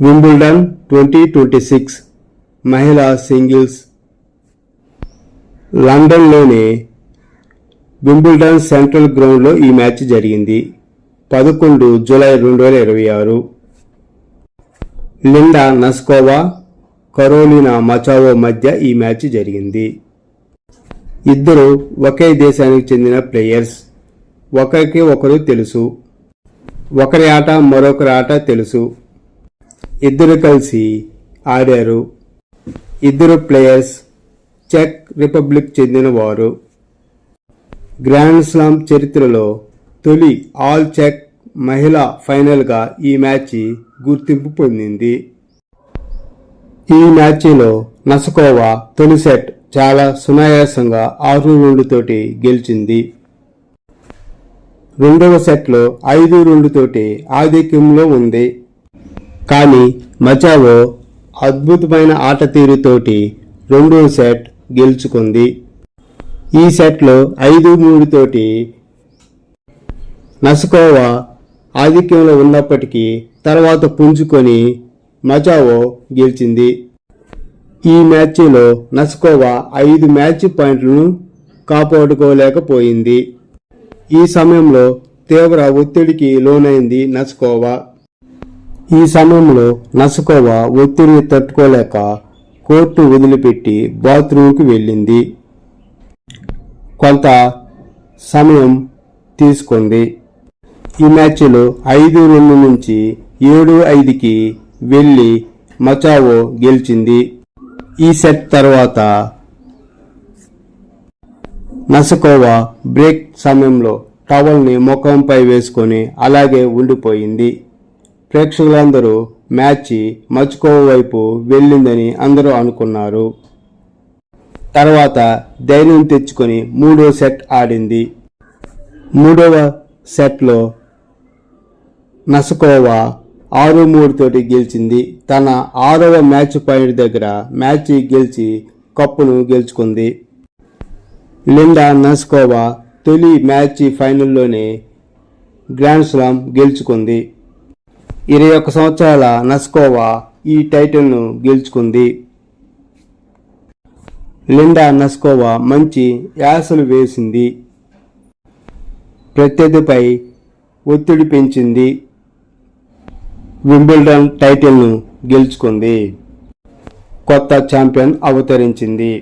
Wimbledon 2026 మహిళా singles లండన్లోని Wimbledon central గ్రౌండ్లో ఈ మ్యాచ్ జరిగింది. 11 జూలై 2026. లిండా నస్కోవా, కరోలినా మచావో మధ్య ఈ మ్యాచ్ జరిగింది. ఇద్దరు ఒకే దేశానికి చెందిన ప్లేయర్స్. ఒకరికి ఒకరు తెలుసు. ఒకరి ఆట మరొకరి ఆట తెలుసు. ఇద్దరు కలిసి ఆడారు. ఇద్దరు ప్లేయర్స్ చెక్ రిపబ్లిక్ చెందిన వారు. గ్రాండ్ స్లామ్ చరిత్రలో తొలి ఆల్ చెక్ మహిళా ఫైనల్గా ఈ మ్యాచ్ గుర్తింపు పొందింది. ఈ మ్యాచ్లో నస్కోవా తొలి సెట్ చాలా సునాయాసంగా 6-2 తోటి గెలిచింది. రెండవ సెట్లో 5-2 తోటి ఆధిక్యంలో ఉంది. కానీ మచావో అద్భుతమైన ఆట తీరుతోటి రెండో సెట్ గెలుచుకుంది. ఈ సెట్లో 5-3 తోటి నస్కోవా ఆధిక్యంలో ఉన్నప్పటికీ తర్వాత పుంజుకొని మచావో గెలిచింది. ఈ మ్యాచ్లో నస్కోవా 5 మ్యాచ్ పాయింట్లను కాపాడుకోలేకపోయింది. ఈ సమయంలో తీవ్ర ఒత్తిడికి లోనైంది నస్కోవా. ఈ సమయంలో నస్కోవా ఒత్తిడిని తట్టుకోలేక కోర్టు వదిలిపెట్టి బాత్రూంకి వెళ్ళింది. కొంత సమయం తీసుకుంది. ఈ మ్యాచ్లో 5-2 నుంచి 7-5కి వెళ్ళి మచావో గెలిచింది. ఈ సెట్ తర్వాత నస్కోవా బ్రేక్ సమయంలో టవల్ని ముఖంపై వేసుకొని అలాగే ఉండిపోయింది. ప్రేక్షకులందరూ మ్యాచ్ మచ్కోవా వైపు వెళ్ళిందని అందరూ అనుకున్నారు. తర్వాత ధైర్యం తెచ్చుకొని మూడో సెట్ ఆడింది. మూడవ సెట్లో నస్కోవా 6-3 తోటి గెలిచింది. తన 6వ మ్యాచ్ పాయింట్ దగ్గర మ్యాచ్ గెలిచి కప్పును గెలుచుకుంది. లిండా నస్కోవా తొలి మ్యాచ్ ఫైనల్లోనే గ్రాండ్ స్లామ్ గెలుచుకుంది. 21 సంవత్సరాల నస్కోవా ఈ టైటిల్ను గెలుచుకుంది. లిండా నస్కోవా మంచి యాసలు వేసింది. ప్రత్యర్థిపై ఒత్తిడి పెంచింది. వింబుల్డన్ టైటిల్ను గెలుచుకుంది. కొత్త ఛాంపియన్ అవతరించింది.